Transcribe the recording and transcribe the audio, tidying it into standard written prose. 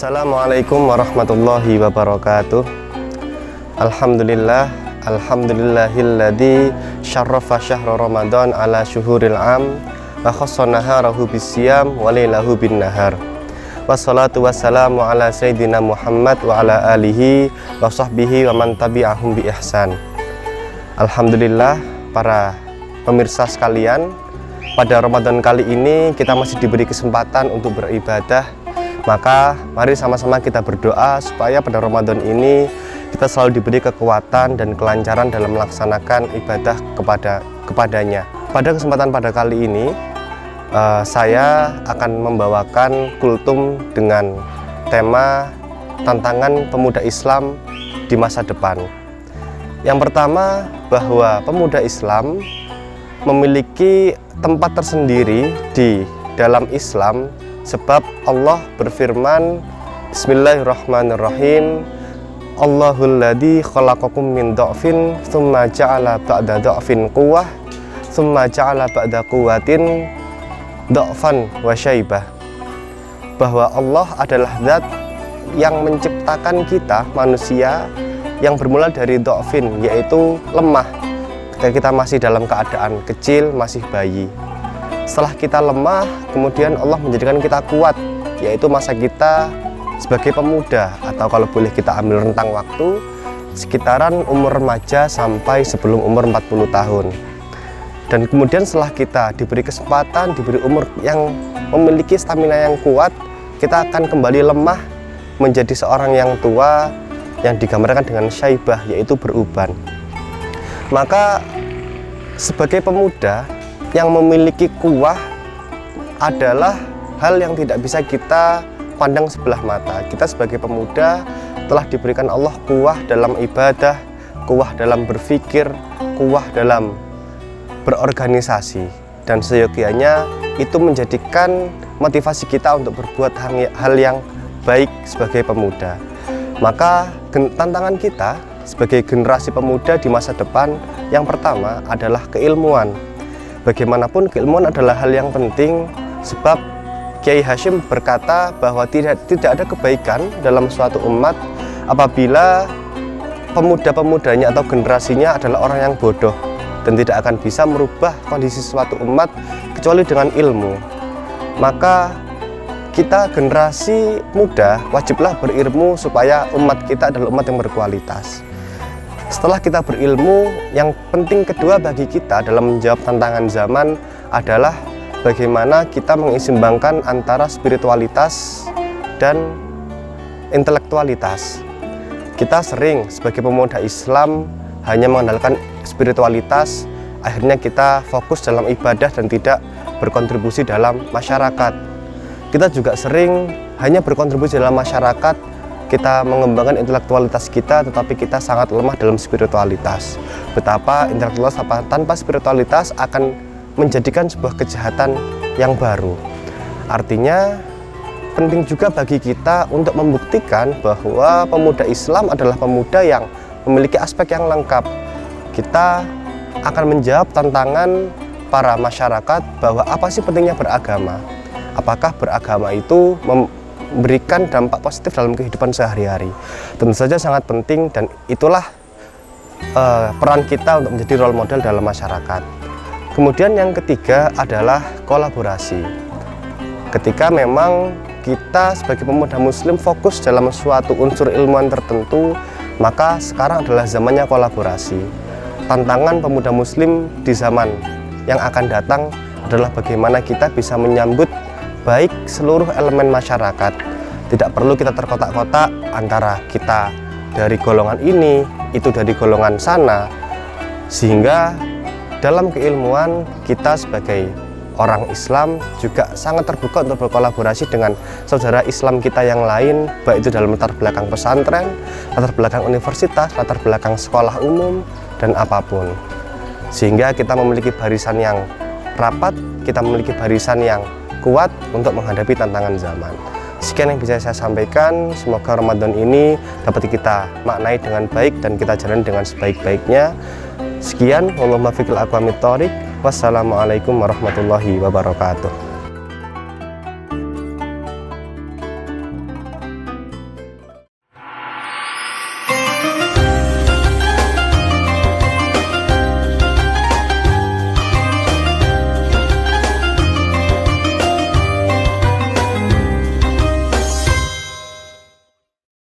Assalamualaikum warahmatullahi wabarakatuh. Alhamdulillah, alhamdulillahilladzi syarrafa syahra Ramadan ala syuhuril am wa khassa naharahu bisyam wa lailahu bin nahar. Wassalatu wassalamu ala sayyidina Muhammad wa ala alihi wa sahbihi wa man tabi'ahum bi ihsan. Alhamdulillah, para pemirsa sekalian, pada Ramadan kali ini kita masih diberi kesempatan untuk beribadah. Maka mari sama-sama kita berdoa supaya pada Ramadan ini kita selalu diberi kekuatan dan kelancaran dalam melaksanakan ibadah kepadanya. Pada kesempatan pada kali ini saya akan membawakan kultum dengan tema tantangan pemuda Islam di masa depan. Yang pertama, bahwa pemuda Islam memiliki tempat tersendiri di dalam Islam, sebab Allah berfirman, Bismillahirrahmanirrahim, Allahul ladzi khalaqakum min dha'fin tsumma ja'ala ba'da dha'fin quwwah tsumma ja'ala ba'da quwwatin dha'fan wa syaibah. Bahwa Allah adalah zat yang menciptakan kita manusia yang bermula dari dha'fin, yaitu lemah ketika kita masih dalam keadaan kecil, masih bayi. Setelah kita lemah, kemudian Allah menjadikan kita kuat, yaitu masa kita sebagai pemuda, atau kalau boleh kita ambil rentang waktu sekitaran umur remaja sampai sebelum umur 40 tahun. Dan kemudian setelah kita diberi kesempatan, diberi umur yang memiliki stamina yang kuat, kita akan kembali lemah menjadi seorang yang tua, yang digambarkan dengan syaibah, yaitu beruban. Maka sebagai pemuda yang memiliki kuwah adalah hal yang tidak bisa kita pandang sebelah mata. Kita sebagai pemuda telah diberikan Allah kuwah dalam ibadah, kuwah dalam berpikir, kuwah dalam berorganisasi, dan seyogianya itu menjadikan motivasi kita untuk berbuat hal yang baik sebagai pemuda. Maka tantangan kita sebagai generasi pemuda di masa depan, yang pertama adalah keilmuan. Bagaimanapun keilmuan adalah hal yang penting, sebab Kiai Hasyim berkata bahwa tidak ada kebaikan dalam suatu umat apabila pemuda-pemudanya atau generasinya adalah orang yang bodoh, dan tidak akan bisa merubah kondisi suatu umat kecuali dengan ilmu. Maka kita generasi muda wajiblah berilmu supaya umat kita adalah umat yang berkualitas. Setelah kita berilmu, yang penting kedua bagi kita dalam menjawab tantangan zaman adalah bagaimana kita mengimbangkan antara spiritualitas dan intelektualitas. Kita sering sebagai pemuda Islam hanya mengandalkan spiritualitas, akhirnya kita fokus dalam ibadah dan tidak berkontribusi dalam masyarakat. Kita juga sering hanya berkontribusi dalam masyarakat, kita mengembangkan intelektualitas kita, tetapi kita sangat lemah dalam spiritualitas. Betapa intelektualitas tanpa spiritualitas akan menjadikan sebuah kejahatan yang baru. Artinya penting juga bagi kita untuk membuktikan bahwa pemuda Islam adalah pemuda yang memiliki aspek yang lengkap. Kita akan menjawab tantangan para masyarakat bahwa apa sih pentingnya beragama. Apakah beragama itu memberikan dampak positif dalam kehidupan sehari-hari? Tentu saja sangat penting, dan itulah peran kita untuk menjadi role model dalam masyarakat. Kemudian yang ketiga adalah kolaborasi. Ketika memang kita sebagai pemuda muslim fokus dalam suatu unsur ilmuwan tertentu, maka sekarang adalah zamannya kolaborasi. Tantangan pemuda muslim di zaman yang akan datang adalah bagaimana kita bisa menyambut baik seluruh elemen masyarakat. Tidak perlu kita terkotak-kotak antara kita dari golongan ini, itu dari golongan sana, sehingga dalam keilmuan kita sebagai orang Islam juga sangat terbuka untuk berkolaborasi dengan saudara Islam kita yang lain, baik itu dalam latar belakang pesantren, latar belakang universitas, latar belakang sekolah umum, dan apapun. Sehingga kita memiliki barisan yang rapat, kita memiliki barisan yang kuat untuk menghadapi tantangan zaman. Sekian yang bisa saya sampaikan. Semoga Ramadan ini dapat kita maknai dengan baik dan kita jalani dengan sebaik-baiknya. Sekian, wallahu muwaffiq ila aqwamit thoriq. Wassalamualaikum warahmatullahi wabarakatuh.